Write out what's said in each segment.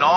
9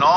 9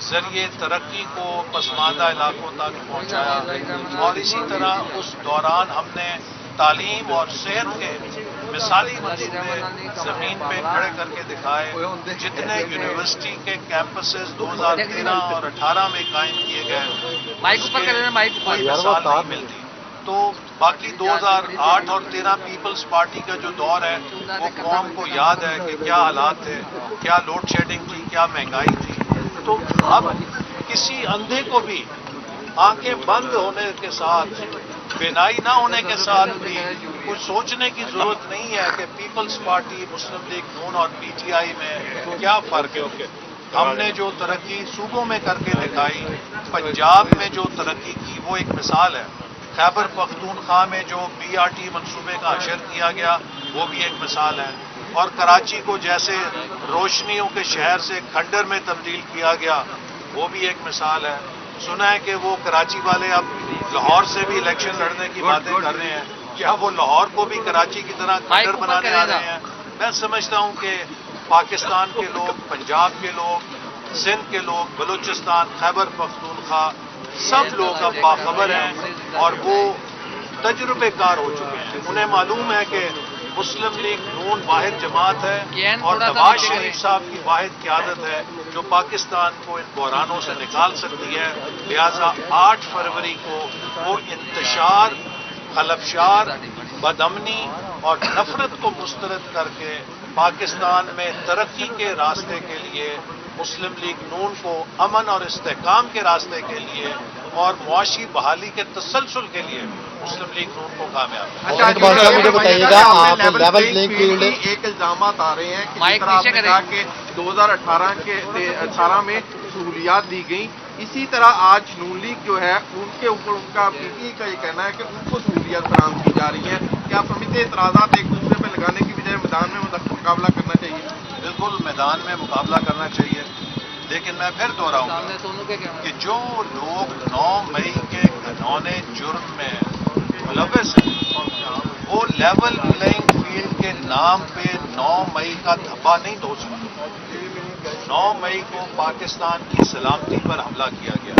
ذریعے ترقی کو پسماندہ علاقوں تک پہنچایا، اور اسی طرح اس دوران ہم نے تعلیم اور صحت کے مثالی منصوبے زمین پہ کھڑے کر کے دکھائے۔ جتنے یونیورسٹی کے کیمپسز 2013 اور 18 میں قائم کیے گئے، اس کی کوئی مثال نہیں ملتی۔ تو باقی 2008 اور 13 پیپلز پارٹی کا جو دور ہے وہ قوم کو یاد ہے کہ کیا حالات تھے، کیا لوڈ شیڈنگ تھی، کیا مہنگائی تھی۔ تو اب کسی اندھے کو بھی آنکھیں بند ہونے کے ساتھ، بینائی نہ ہونے کے ساتھ بھی کچھ سوچنے کی ضرورت نہیں ہے کہ پیپلز پارٹی، مسلم لیگ نون اور پی ٹی آئی میں کیا فرق ہے۔ ہم نے جو ترقی صوبوں میں کر کے دکھائی، پنجاب میں جو ترقی کی وہ ایک مثال ہے، خیبر پختونخوا میں جو بی آر ٹی منصوبے کا حشر کیا گیا وہ بھی ایک مثال ہے، اور کراچی کو جیسے روشنیوں کے شہر سے کھنڈر میں تبدیل کیا گیا وہ بھی ایک مثال ہے۔ سنا ہے کہ وہ کراچی والے اب لاہور سے بھی الیکشن لڑنے کی باتیں کر رہے ہیں، کیا وہ لاہور کو بھی کراچی کی طرح کھنڈر بنانے آ رہے ہیں؟ میں سمجھتا ہوں کہ پاکستان کے لوگ، پنجاب کے لوگ، سندھ کے لوگ، بلوچستان، خیبر پختونخوا، سب لوگ اب باخبر ہیں اور وہ تجربے کار ہو چکے ہیں۔ انہیں معلوم ہے کہ مسلم لیگ نون واحد جماعت ہے اور نواز شریف صاحب کی واحد قیادت ہے جو پاکستان کو ان بحرانوں سے نکال سکتی ہے۔ لہذا 8 فروری کو وہ انتشار، خلفشار، بدامنی اور نفرت کو مسترد کر کے پاکستان میں ترقی کے راستے کے لیے، مسلم لیگ نون کو امن اور استحکام کے راستے کے لیے اور معاشی بحالی کے تسلسل کے لیے مسلم لیگ نون کو کامیاب ہے۔ اچھا مجھے بتائیے گا، آپ لیول پلینگ فیلڈ، ایک الزامات آ رہے ہیں کہ جس طرح آپ نے کہا کہ 2018 میں سہولیات دی گئیں، اسی طرح آج نون لیگ جو ہے ان کے اوپر ان کا پی ٹی آئی کا یہ کہنا ہے کہ ان کو سہولیات فراہم کی جا رہی ہیں۔ کیا آپ سمجھتے ہیں اعتراضات ایک دوسرے پہ لگانے کی بجائے میدان میں مقابلہ کرنا چاہیے؟ بالکل میدان میں مقابلہ کرنا چاہیے، لیکن میں پھر دوہراؤں گا کہ جو لوگ 9 مئی کے گھنونے جرم میں ملوث ہیں وہ لیول پلینگ فیلڈ کے نام پہ 9 مئی کا دھبا نہیں دھو سکتے۔ 9 مئی کو پاکستان کی سلامتی پر حملہ کیا گیا،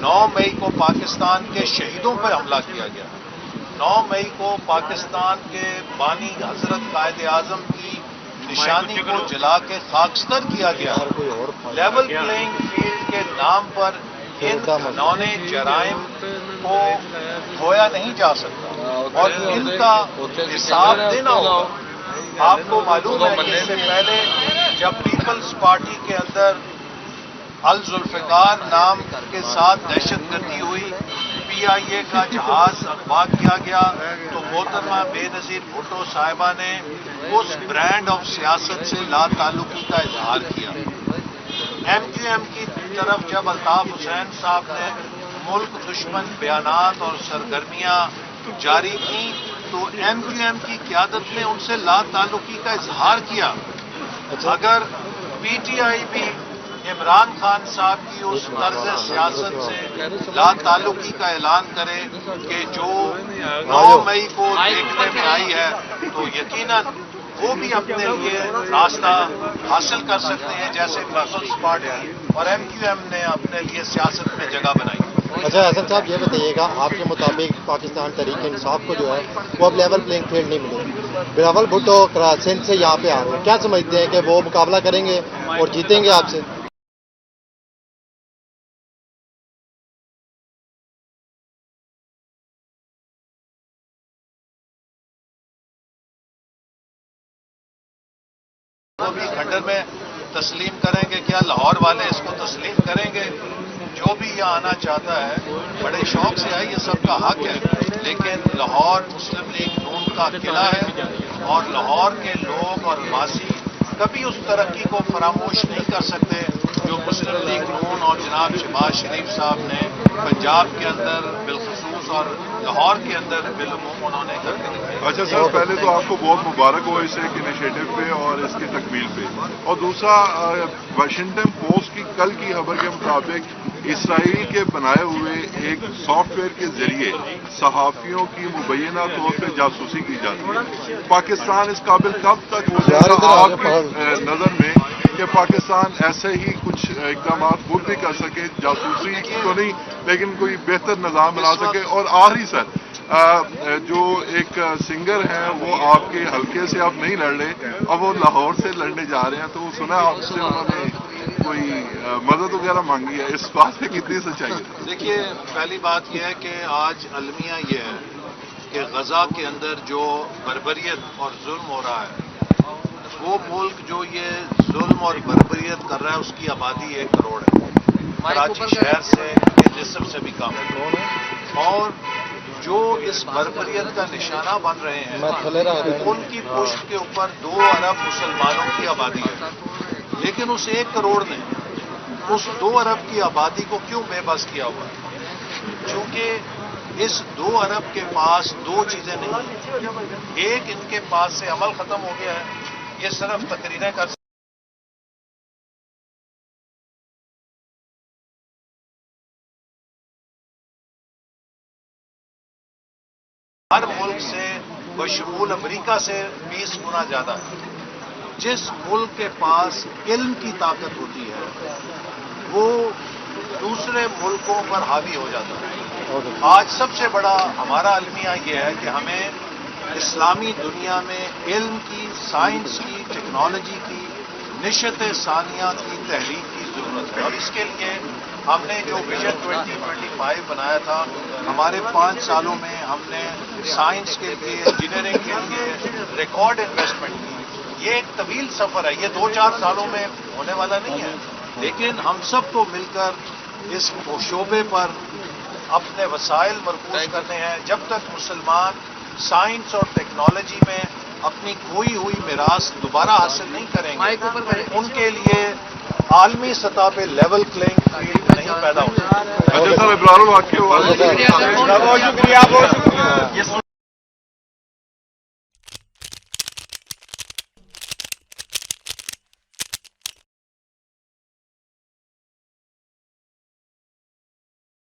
9 مئی کو پاکستان کے شہیدوں پر حملہ کیا گیا، 9 مئی کو پاکستان کے بانی حضرت قائد اعظم کی نشانی کو جلا کے خاکستر کیا گیا۔ لیول پلینگ فیلڈ کے نام پر ان گھنونے جرائم کو دھویا نہیں جا سکتا اور ان کا حساب دینا ہوگا۔ آپ کو معلوم ہے کہ اس سے پہلے جب پیپلز پارٹی کے اندر الذوالفقار نام کے ساتھ دہشت گردی ہوئی، پی آئی اے کا جہاز اغوا کیا گیا، تو محترمہ بے نظیر بھٹو صاحبہ نے اس برانڈ آف سیاست سے لا تعلقی کا اظہار کیا۔ ایم کیو ایم کی طرف جب الطاف حسین صاحب نے ملک دشمن بیانات اور سرگرمیاں جاری کی تو ایم کیو ایم کی قیادت نے ان سے لا تعلقی کا اظہار کیا۔ اگر پی ٹی آئی بھی عمران خان صاحب کی اس طرز سیاست سے لا تعلقی کا اعلان کرے کہ جو 9 مئی کو دیکھنے میں آئی ہے، تو یقیناً وہ بھی اپنے لیے راستہ حاصل کر سکتے ہیں جیسے پیپلز پارٹی اور ایم کیو ایم نے اپنے لیے سیاست میں جگہ بنائی۔ اچھا حسن صاحب یہ بتائیے گا، آپ کے مطابق پاکستان تحریک انصاف کو جو ہے وہ اب لیول پلینگ فیلڈ نہیں ملے، بلاول بھٹو سندھ سے یہاں پہ آ رہے ہیں، کیا سمجھتے ہیں کہ وہ مقابلہ کریں گے اور جیتیں گے آپ سے؟ وہ بھی کھنڈر میں تسلیم کریں گے؟ کیا لاہور والے اس کو تسلیم کریں گے؟ جو بھی یہاں آنا چاہتا ہے بڑے شوق سے آئے، یہ سب کا حق ہے، لیکن لاہور مسلم لیگ نون کا قلعہ ہے اور لاہور کے لوگ اور واسی کبھی اس ترقی کو فراموش نہیں کر سکتے جو مسلم لیگ نون اور جناب شہباز شریف صاحب نے پنجاب کے اندر بالخصوص اور لاہور کے اندر بالعموم انہوں نے کر کے دکھائی۔ اچھا سر، پہلے تو آپ کو بہت مبارک ہو اس ایک انیشیٹو پہ اور اس کی تکمیل پہ، اور دوسرا واشنگٹن پوسٹ کی کل کی خبر کے مطابق اسرائیل کے بنائے ہوئے ایک سافٹ ویئر کے ذریعے صحافیوں کی مبینہ طور پہ جاسوسی کی جاتی ہے۔ پاکستان اس قابل کب تک ہو جائے گا آپ کی نظر میں کہ پاکستان ایسے ہی کچھ اقدامات خود بھی کر سکے, جاسوسی تو نہیں لیکن کوئی بہتر نظام بنا سکے. اور آخری سر جو ایک سنگر ہیں وہ آپ کے حلقے سے اب نہیں لڑ رہے, اب وہ لاہور سے لڑنے جا رہے ہیں, تو سنا آپ سے انہوں نے کوئی مدد وغیرہ مانگی ہے, اس بات پہ کتنی سچائی ہے؟ دیکھیے, پہلی بات یہ ہے کہ آج المیہ یہ ہے کہ غزہ کے اندر جو بربریت اور ظلم ہو رہا ہے, وہ ملک جو یہ ظلم اور بربریت کر رہا ہے اس کی آبادی 1 کروڑ ہے, کراچی شہر سے کے نصف سے بھی کم ہے. اور جو اس بربریت کا نشانہ بن رہے ہیں ان کی پشت کے اوپر 2 ارب مسلمانوں کی آبادی ہے. لیکن اس 1 کروڑ نے اس 2 ارب کی آبادی کو کیوں بے بس کیا ہوا ہے؟ چونکہ اس 2 ارب کے پاس 2 چیزیں نہیں ہیں. ایک, ان کے پاس سے عمل ختم ہو گیا ہے, یہ صرف تقریریں کر ہر ملک سے بشمول امریکہ سے 20 گنا زیادہ ہے. جس ملک کے پاس علم کی طاقت ہوتی ہے وہ دوسرے ملکوں پر حاوی ہو جاتا ہے. آج سب سے بڑا ہمارا المیہ یہ ہے کہ ہمیں اسلامی دنیا میں علم کی, سائنس کی, ٹیکنالوجی کی نشت ثانیہ کی تحریک کی ضرورت ہے. اور اس کے لیے ہم نے جو ویژن 2025 بنایا تھا, ہمارے 5 سالوں میں ہم نے سائنس کے لیے, انجینئرنگ کے لیے ریکارڈ انویسٹمنٹ کی. یہ ایک طویل سفر ہے, یہ 2-4 سالوں میں ہونے والا نہیں ہے, لیکن ہم سب کو مل کر اس شعبے پر اپنے وسائل مرکوز کرنے ہیں. جب تک مسلمان سائنس اور ٹیکنالوجی میں اپنی کھوئی ہوئی میراث دوبارہ حاصل نہیں کریں گے, ان کے لیے عالمی سطح پہ لیول پلینگ فیلڈ نہیں پیدا ہو سکتا. اچھا سر, ابرار الحق کے بہت شکریہ.